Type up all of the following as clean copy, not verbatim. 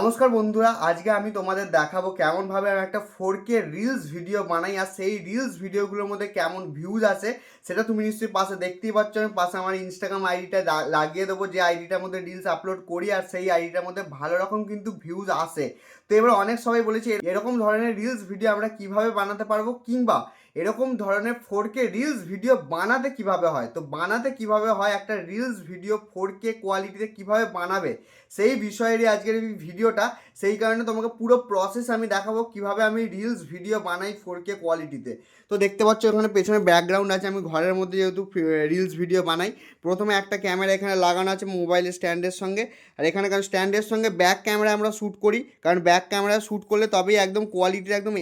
নমস্কার বন্ধুরা, আজকে আমি তোমাদের দেখাবো কেমন ভাবে আমি একটা 4K রিলস ভিডিও বানাই আর সেই রিলস ভিডিওগুলোর মধ্যে কেমন ভিউজ আসে সেটা তুমি নিশ্চয়ই পাশে দেখতেই পাচ্ছ। আমি পাশে আমার ইনস্টাগ্রাম আইডিটা লাগিয়ে দেবো, যে আইডিটার মধ্যে রিলস আপলোড করি আর সেই আইডিটার মধ্যে ভালো রকম কিন্তু ভিউজ আসে। তো এবার অনেক সবাই বলেছে এরকম ধরনের রিলস ভিডিও আমরা কিভাবে বানাতে পারবো, কিংবা এরকম ধরনের 4K রিলস ভিডিও বানাতে কিভাবে হয়। তো বানাতে কিভাবে হয় একটা রিলস ভিডিও 4K কোয়ালিটিতে কিভাবে বানাবে সেই বিষয়েরই আজকের এই ভিডিওটা। সেই কারণে তোমাকে পুরো প্রসেস আমি দেখাবো কিভাবে আমি রিলস ভিডিও বানাই 4K কোয়ালিটিতে। তো দেখতে পাচ্ছ এখানে পেছনে ব্যাকগ্রাউন্ড আছে, আমি ঘরের মধ্যে যেহেতু রিলস ভিডিও বানাই। প্রথমে একটা ক্যামেরা এখানে লাগানো আছে মোবাইল স্ট্যান্ডের সঙ্গে, আর এখানে কারণ স্ট্যান্ডের সঙ্গে ব্যাক ক্যামেরা আমরা শ্যুট করি, কারণ ব্যাক ক্যামেরা শ্যুট করলে তবেই একদম কোয়ালিটিটা একদম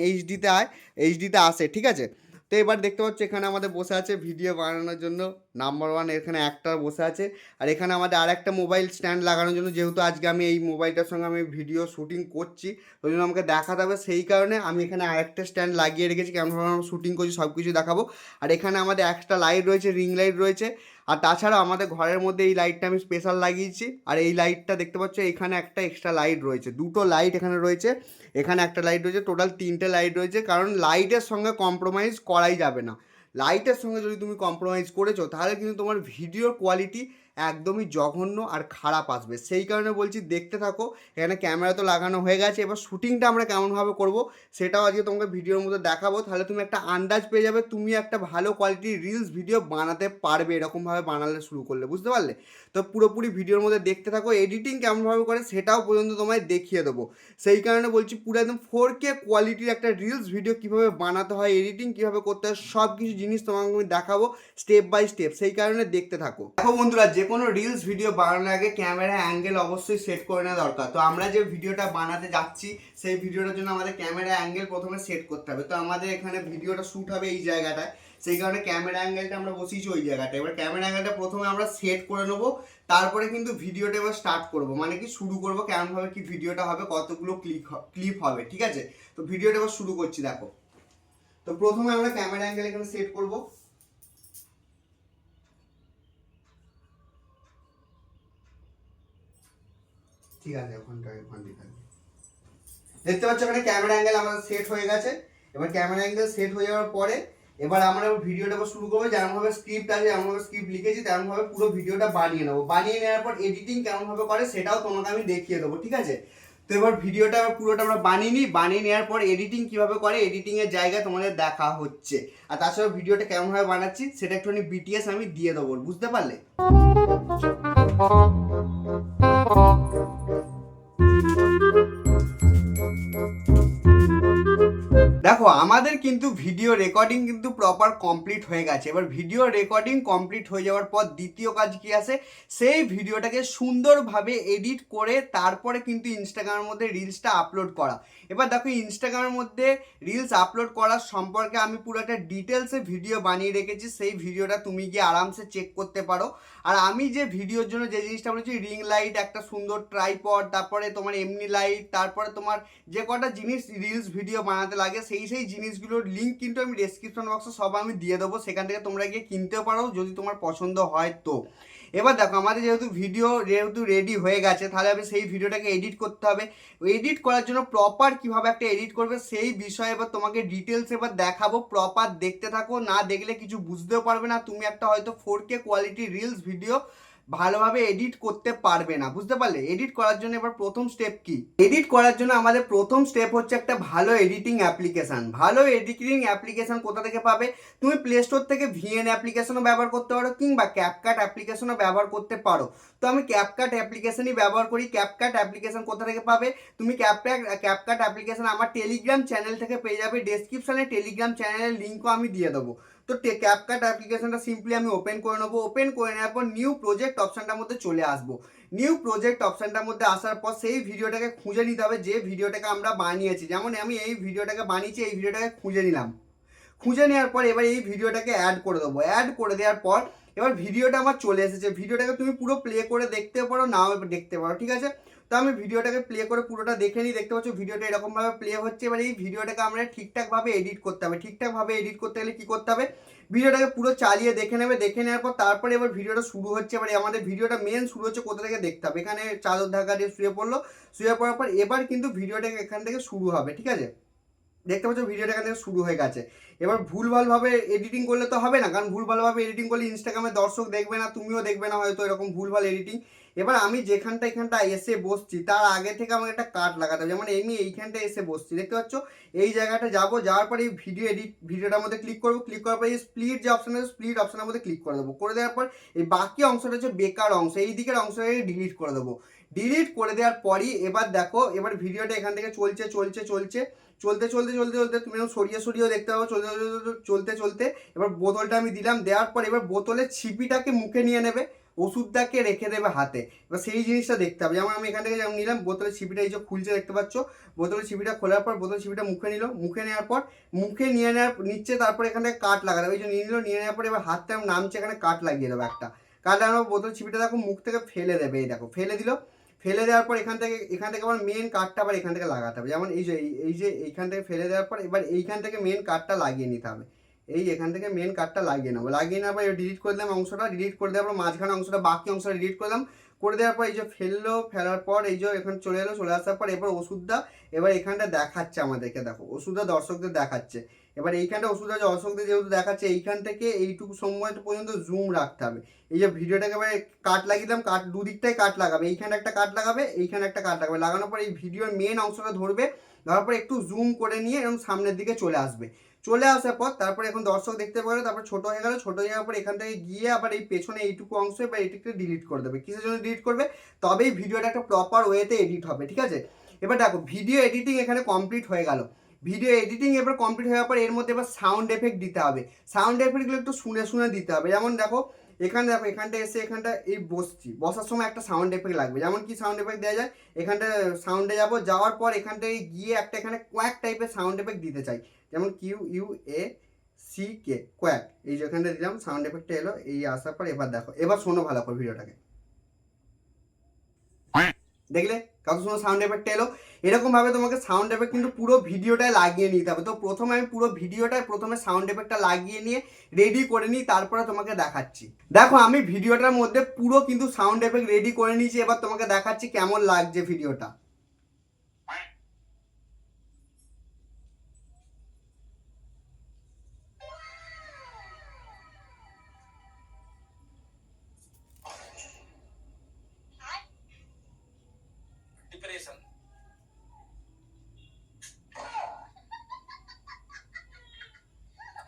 এইচডিতে আসে, ঠিক আছে। তো এবার দেখতে পাচ্ছ এখানে আমাদের বসে আছে ভিডিও বানানোর জন্য নাম্বার ওয়ান, এখানে একটা বসে আছে। আর এখানে আমাদের আর একটা মোবাইল স্ট্যান্ড লাগানোর জন্য, যেহেতু আজকে আমি এই মোবাইলটার সঙ্গে আমি ভিডিও শ্যুটিং করছি ওই জন্য আমাকে দেখাতে হবে, সেই কারণে আমি এখানে আরেকটা স্ট্যান্ড লাগিয়ে রেখেছি, কেমনভাবে আমরা শ্যুটিং করছি সব কিছু দেখাবো। আর এখানে আমাদের একটা লাইট রয়েছে, রিং লাইট রয়েছে। আর তাছাড়াও আমাদের ঘরের মধ্যে এই লাইটটা আমি স্পেশাল লাগিয়েছি। আর এই লাইটটা দেখতে পাচ্ছ এখানে একটা এক্সট্রা লাইট রয়েছে, দুটো লাইট এখানে রয়েছে, এখানে একটা লাইট রয়েছে, টোটাল তিনটে লাইট রয়েছে। কারণ লাইটের সঙ্গে কম্প্রোমাইজ করাই যাবে না। লাইটের সঙ্গে যদি তুমি কম্প্রোমাইজ করেছো তাহলে কিন্তু তোমার ভিডিওর কোয়ালিটি একদমই জঘন্য আর খারাপ আসবে। সেই কারণে বলছি দেখতে থাকো। এখানে ক্যামেরা তো লাগানো হয়ে গেছে, এবার শ্যুটিংটা আমরা কেমনভাবে করব সেটাও আজকে তোমাকে ভিডিওর মধ্যে দেখাবো। তাহলে তুমি একটা আন্দাজ পেয়ে যাবে, তুমি একটা ভালো কোয়ালিটির রিলস ভিডিও বানাতে পারবে এরকমভাবে বানালে শুরু করলে, বুঝতে পারলে? তো পুরোপুরি ভিডিওর মধ্যে দেখতে থাকো, এডিটিং কেমনভাবে করে সেটাও পর্যন্ত তোমায় দেখিয়ে দেবো। সেই কারণে বলছি পুরো একদম 4K কোয়ালিটির একটা রিলস ভিডিও কীভাবে বানাতে হয়, এডিটিং কীভাবে করতে হয়, সব কিছু জিনিস তোমাকে আমি দেখাবো স্টেপ বাই স্টেপ। সেই কারণে দেখতে থাকো। দেখো বন্ধুরা, যে কোনো রিলস ভিডিও বানানোর আগে ক্যামেরা অ্যাঙ্গেল অবশ্যই সেট করে নেওয়া দরকার। তো আমরা যে ভিডিওটা বানাতে যাচ্ছি সেই ভিডিওটার জন্য আমাদের ক্যামেরা অ্যাঙ্গেল প্রথমে সেট করতে হবে। তো আমাদের এখানে ভিডিওটা শ্যুট হবে এই জায়গাটায়, সেই কারণে ক্যামেরা অ্যাঙ্গেলটা আমরা বসিয়েছি ওই জায়গাটায়। এবার ক্যামেরা অ্যাঙ্গেলটা প্রথমে আমরা সেট করে নেবো, তারপরে কিন্তু ভিডিওটা এবার স্টার্ট করবো, মানে কি শুরু করবো কেমনভাবে কি ভিডিওটা হবে, কতগুলো ক্লিপ হবে, ঠিক আছে। তো ভিডিওটা এবার শুরু করছি, দেখো। তো প্রথমে আমরা ক্যামেরা অ্যাঙ্গেল এখানে সেট করবো। ঠিক আছে, ওখান থেকে দেখতে পাচ্ছ এখানে ক্যামেরা অ্যাঙ্গেল আমাদের সেট হয়ে গেছে। এবার ক্যামেরা অ্যাঙ্গেল সেট হয়ে যাওয়ার পরে এবার আমরা ভিডিওটা শুরু করবো। যেমনভাবে স্ক্রিপ্ট আছে, যেমনভাবে স্ক্রিপ্ট লিখেছি তেমনভাবে পুরো ভিডিওটা বানিয়ে নেবো। বানিয়ে নেওয়ার পর এডিটিং কেমনভাবে করে সেটাও তোমাকে আমি দেখিয়ে দেবো, ঠিক আছে। তো এবার ভিডিওটা পুরোটা আমরা বানিয়ে নিই, বানিয়ে নেওয়ার পর এডিটিং কীভাবে করে এডিটিংয়ের জায়গায় তোমাদের দেখা হচ্ছে। আর তাছাড়া ভিডিওটা কেমনভাবে বানাচ্ছি সেটা একটুখানি বিটিএস আমি দিয়ে দেবো, বুঝতে পারলে? দেখো আমাদের কিন্তু ভিডিও রেকর্ডিং কিন্তু প্রপার কমপ্লিট হয়ে গেছে। এবার ভিডিও রেকর্ডিং কমপ্লিট হয়ে যাওয়ার পর দ্বিতীয় কাজ কি আছে, সেই ভিডিওটাকে সুন্দরভাবে এডিট করে তারপরে কিন্তু ইনস্টাগ্রামের মধ্যে রিলসটা আপলোড করা। এবার দেখো ইনস্টাগ্রামের মধ্যে রিলস আপলোড করার সম্পর্কে আমি পুরো একটা ডিটেলসে ভিডিও বানিয়ে রেখেছি, সেই ভিডিওটা তুমি গিয়ে আরামসে চেক করতে পারো। আর আমি যে ভিডিওর জন্য যে জিনিসটা বলেছি, রিং লাইট, একটা সুন্দর ট্রাইপড, তারপরে তোমার এমনি লাইট, তারপরে তোমার যে কটা জিনিস রিলস ভিডিও বানাতে লাগে সেই জিনিসগুলোর লিঙ্ক কিন্তু আমি ডেসক্রিপশন বক্সে সব আমি দিয়ে দেবো, সেখান থেকে তোমরা গিয়ে কিনতেও পারো যদি তোমার পছন্দ হয়। তো এবার দেখো আমাদের যেহেতু রেডি হয়ে গেছে, তাহলে আমি সেই ভিডিওটাকে এডিট করতে হবে। এডিট করার জন্য প্রপার কিভাবে একটা এডিট করবে সেই বিষয়ে এবার তোমাকে ডিটেলস এবার দেখাবো। প্রপার দেখতে থাকো, না দেখলে কিছু বুঝতেও পারবে না, তুমি একটা হয়তো 4K কোয়ালিটি রিলস ভিডিও ভালোভাবে এডিট করতে পারবে না, বুঝতে পারলে? এডিট করার জন্য এবার প্রথম স্টেপ কি, এডিট করার জন্য আমাদের প্রথম স্টেপ হচ্ছে একটা ভালো এডিটিং অ্যাপ্লিকেশন। ভালো এডিটিং অ্যাপ্লিকেশন কোথা থেকে পাবে? তুমি প্লে স্টোর থেকে ভিএন অ্যাপ্লিকেশনও ব্যবহার করতে পারো, কিংবা ক্যাপকাট অ্যাপ্লিকেশনও ব্যবহার করতে পারো। তো আমি ক্যাপকাট অ্যাপ্লিকেশনই ব্যবহার করি। ক্যাপকাট অ্যাপ্লিকেশন কোথা থেকে পাবে? তুমি ক্যাপকাট অ্যাপ্লিকেশন আমার টেলিগ্রাম চ্যানেল থেকে পেয়ে যাবে, ডেসক্রিপশনে টেলিগ্রাম চ্যানেলের লিঙ্কও আমি দিয়ে দেবো। তো ক্যাপকাট অ্যাপ্লিকেশনটা সিম্পলি আমি ওপেন করে নেবো। ওপেন করে নেওয়ার পর নিউ প্রজেক্ট অপশানটার মধ্যে চলে আসবো। নিউ প্রজেক্ট অপশানটার মধ্যে আসার পর সেই ভিডিওটাকে খুঁজে নিতে হবে, যে ভিডিওটাকে আমরা বানিয়েছি। যেমন আমি এই ভিডিওটাকে বানিয়েছি, এই ভিডিওটাকে খুঁজে নিলাম। খুঁজে নেওয়ার পর এবার এই ভিডিওটাকে অ্যাড করে দেবো। অ্যাড করে দেওয়ার পর এবার ভিডিওটা আমার চলে এসেছে। ভিডিওটাকে তুমি পুরো প্লে করে দেখতে পারো, নাও দেখতে পারো, ঠিক আছে। তো আমি ভিডিওটাকে প্লে করে পুরোটা দেখে নিই। দেখতে পাচ্ছ ভিডিওটা এরকমভাবে প্লে হচ্ছে। এবার এই ভিডিওটাকে আমরা ঠিকঠাকভাবে এডিট করতে হবে। ঠিকঠাকভাবে এডিট করতে গেলে কী করতে হবে, ভিডিওটাকে পুরো চালিয়ে দেখে নেবে। দেখে নেওয়ার পর তারপরে এবার ভিডিওটা শুরু হচ্ছে। এবার আমাদের ভিডিওটা মেন শুরু হচ্ছে কোথা থেকে দেখতে হবে, এখানে চাদর ঢাকা দিয়ে শুয়ে পড়লো। শুয়ে পড়ার পর এবার কিন্তু ভিডিওটাকে এখান থেকে শুরু হবে, ঠিক আছে। দেখতে পাচ্ছ ভিডিওটা এখান থেকে শুরু হয়ে গেছে। এবার ভুলভালভাবে এডিটিং করলে তো হবে না, কারণ ভুলভালভাবে এডিটিং করলে ইনস্টাগ্রামে দর্শক দেখবে না, তুমিও দেখবে না হয়তো এরকম ভুলভাল এডিটিং। এবার আমি এখানটা এসে বসছি তার আগে থেকে আমাকে একটা কাট লাগাতে হবে। যেমন আমি এইখানটা এসে বসছি, দেখতে পাচ্ছ এই জায়গাটা যাবো, যাওয়ার পরে এই ভিডিওটার মধ্যে ক্লিক করবো। ক্লিক করার পরে এই স্প্লিট যে অপশন আছে, স্প্লিট অপশনের মধ্যে ক্লিক করে দেবো। করে দেওয়ার পর এই বাকি অংশটা হচ্ছে বেকার অংশ, এই দিকের অংশটাকে ডিলিট করে দেবো। ডিলিট করে দেওয়ার পরই এবার দেখো, এবার ভিডিওটা এখান থেকে চলতে তুমি সরিয়েও দেখতে পাবো। চলতে এবার বোতলটা আমি দিলাম, দেওয়ার পর এবার বোতলের ছিপিটাকে মুখে নিয়ে নেবে, ওষুধটাকে রেখে দেবে হাতে। এবার সেই জিনিসটা দেখতে হবে। যেমন আমি এখান থেকে যেমন নিলাম, বোতলের ছিপিটা এই যে খুলছে দেখতে পাচ্ছ, বোতলের ছিপিটা খোলার পর বোতলের ছিপিটা মুখে নিল, মুখে নেওয়ার পর নিচ্ছে, তারপরে এখান থেকে কাট লাগাবে। ওই যে নিয়ে নেওয়ার পর এবার হাতটা নামছে, এখানে কাট লাগিয়ে দেবো একটা। কাট লাগানোর বোতল ছিপিটা দেখো মুখ থেকে ফেলে দেবে, এই দেখো ফেলে দিল। ফেলে দেওয়ার পর এখান থেকে আবার মেন কার্ডটা আবার এখান থেকে লাগাতে হবে। যেমন এই যে এইখান থেকে ফেলে দেওয়ার পর এবার এইখান থেকে মেন কার্ডটা লাগিয়ে নিতে হবে। এখান থেকে মেন কার্ডটা লাগিয়ে নেবো। লাগিয়ে নেওয়ার পর ডিলিট করে দিলাম অংশটা, ডিলিট করে দেওয়ার পর মাঝখানে অংশটা, বাকি অংশটা ডিলিট করলাম। করে দেওয়ার পর এই যে ফেলার পর এই যে এখানে চলে আসার পর এবার ওষুধটা এবার এখানটা দেখাচ্ছে আমাদেরকে, দেখো ওষুধটা দর্শকদের দেখাচ্ছে। এবার এইখানটা ওষুধটা দর্শকদের যেহেতু দেখাচ্ছে, এইখান থেকে এইটুকু সময় পর্যন্ত জুম রাখতে হবে। এই যে ভিডিওটাকে এবার কাট লাগিয়ে দিলাম, কাট দুদিকটাই কাট লাগাবে, এইখানে একটা কাট লাগাবে, এইখানে একটা কাট লাগাবে। লাগানোর পর এই ভিডিওর মেন অংশটা ধরবে, ধরার পর একটু জুম করে নিয়ে এরকম সামনের দিকে চলে আসবে। চলে আসার পর তারপরে এখন দর্শক দেখতে পাবে, তারপর ছোট হয়ে গেল। ছোট হয়ে যাওয়ার পর এখান থেকে গিয়ে আবার এই পেছনে এইটুকু অংশ বা এইটুকু ডিলিট করে দেবে। কিসের জন্য ডিলিট করবে, তবেই ভিডিওটা একটা প্রপার ওয়েতে এডিট হবে, ঠিক আছে। এবার দেখো ভিডিও এডিটিং এখানে কমপ্লিট হয়ে গেল। ভিডিও এডিটিং এবার কমপ্লিট হয়ে যাওয়ার পর এর মধ্যে এবার সাউন্ড এফেক্ট দিতে হবে। সাউন্ড এফেক্টগুলো একটু শুনে দিতে হবে। যেমন দেখো এখানটা এসে এখানটা এই বসার সময় একটা সাউন্ড এফেক্ট লাগবে। যেমন কি সাউন্ড এফেক্ট দেওয়া যায়, এখানটা সাউন্ডে যাওয়ার পর এখানটায় গিয়ে একটা এখানে কোয়াক টাইপের সাউন্ড এফেক্ট দিতে চাই। যেমন QUACK কোয়াক, এই যে এখানটা দিলাম, সাউন্ড এফেক্টটা এলো। এই আসার পর এবার দেখো, এবার শোনো ভালো করে ভিডিওটাকে, দেখলে কত সুন্দর সাউন্ড এফেক্ট এলো। এরকম ভাবে তোমাকে সাউন্ড এফেক্ট কিন্তু পুরো ভিডিওটায় লাগিয়ে নিতে হবে। তো প্রথমে আমি পুরো ভিডিওটায় সাউন্ড এফেক্টটা লাগিয়ে নিয়ে রেডি করে নিই, তারপরে তোমাকে দেখাচ্ছি। দেখো আমি ভিডিওটার মধ্যে পুরো কিন্তু সাউন্ড এফেক্ট রেডি করে নিয়েছি। এবার তোমাকে দেখাচ্ছি কেমন লাগছে ভিডিওটা।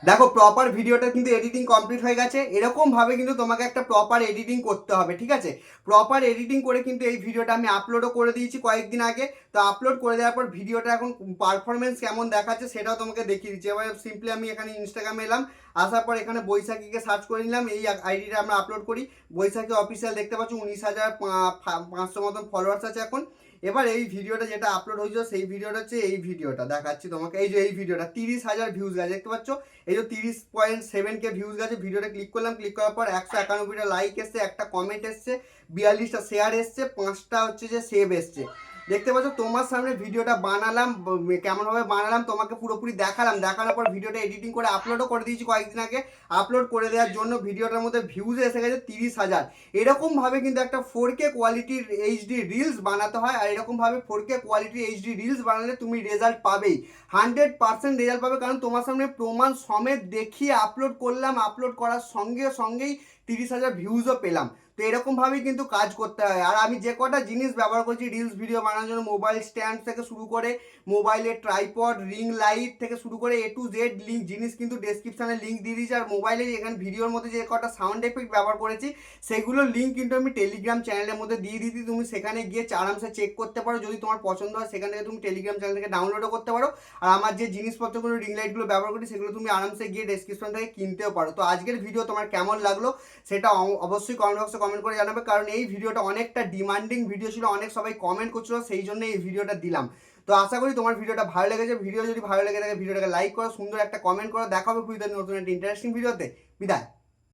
দেখো প্রপার ভিডিওটা কিন্তু এডিটিং কমপ্লিট হয়ে গেছে। এরকমভাবে কিন্তু তোমাকে একটা প্রপার এডিটিং করতে হবে, ঠিক আছে। প্রপার এডিটিং করে কিন্তু এই ভিডিওটা আমি আপলোডও করে দিয়েছি কয়েকদিন আগে। তো আপলোড করে দেওয়ার পর ভিডিওটা এখন পারফরমেন্স কেমন দেখাচ্ছে সেটাও তোমাকে দেখিয়ে দিচ্ছি। এবার সিম্পলি আমি এখানে ইনস্টাগ্রামে এলাম, আসার পর এখানে বৈশাখীকে সার্চ করে নিলাম। এই আইডিটা আমরা আপলোড করি, বৈশাখী অফিসিয়াল। দেখতে পাচ্ছ 19,500 মতন ফলোয়ার্স আছে এখন। এবার এই ভিডিওটা যেটা আপলোড হয়েছিল সেই ভিডিওটা হচ্ছে এই ভিডিওটা দেখাচ্ছি তোমাকে। এই যে এই ভিডিওটা 30,000 ভিউজ গেছে, দেখতে পাচ্ছ এই যে 30.7K ভিউজ গেছে। ভিডিওটা ক্লিক করলাম, ক্লিক করার পর 191টা লাইক এসছে, একটা কমেন্ট এসছে, 42টা শেয়ার এসছে, 5টা হচ্ছে যে সেভ এসছে। দেখতে পাচ্ছ তোমার সামনে ভিডিওটা বানালাম, কেমনভাবে বানালাম তোমাকে পুরোপুরি দেখালাম। দেখানোর পর ভিডিওটা এডিটিং করে আপলোডও করে দিয়েছি কয়েকদিন আগে। আপলোড করে দেওয়ার জন্য ভিডিওটার মধ্যে ভিউজ এসে গেছে 30,000। এরকমভাবে কিন্তু একটা 4K কোয়ালিটির HD রিলস বানাতে হয়। আর এরকমভাবে 4K কোয়ালিটির HD রিলস বানালে তুমি রেজাল্ট পাবেই, 100% রেজাল্ট পাবে। কারণ তোমার সামনে প্রমাণ সমেত দেখিয়ে আপলোড করলাম, আপলোড করার সঙ্গেই 30,000 ভিউজও পেলাম। তো এরকমভাবেই কিন্তু কাজ করতে হয়। আর আমি যে কটা জিনিস ব্যবহার করছি রিলস ভিডিও বানানোর জন্য, মোবাইল স্ট্যান্ড থেকে শুরু করে মোবাইলের ট্রাইপড, রিং লাইট থেকে শুরু করে A to Z লিঙ্ক জিনিস কিন্তু ডেসক্রিপশানে লিঙ্ক দিয়ে দিয়েছি। আর মোবাইলের এখানে ভিডিওর মধ্যে যে কটা সাউন্ড এফেক্ট ব্যবহার করেছি সেগুলোর লিঙ্ক কিন্তু আমি টেলিগ্রাম চ্যানেলের মধ্যে দিয়ে দিচ্ছি। তুমি সেখানে গিয়ে আরামসে চেক করতে পারো, যদি তোমার পছন্দ হয় সেখান থেকে তুমি টেলিগ্রাম চ্যানেল থেকে ডাউনলোডও করতে পারো। আর আমার যে জিনিসপত্রগুলো রিং লাইটগুলো ব্যবহার করি সেগুলো তুমি আরামসে গিয়ে ডেসক্রিপশন থেকে কিনতেও পারো। তো আজকের ভিডিও তোমার কেমন লাগলো সেটা অবশ্যই কমেন্ট বক্সে কমেন্ট করে জানাবে। কারণ এই ভিডিওটা অনেকটা ডিমান্ডিং ভিডিও ছিল, অনেক সবাই কমেন্ট করছিল, সেই জন্য এই ভিডিওটা দিলাম। তো আশা করি তোমার ভিডিওটা ভালো লেগেছে। ভিডিও যদি ভালো লেগে থাকে ভিডিওটাকে লাইক করো, সুন্দর একটা কমেন্ট করো। দেখা হবে নতুন একটা ইন্টারেস্টিং ভিডিওতে। বিদায়।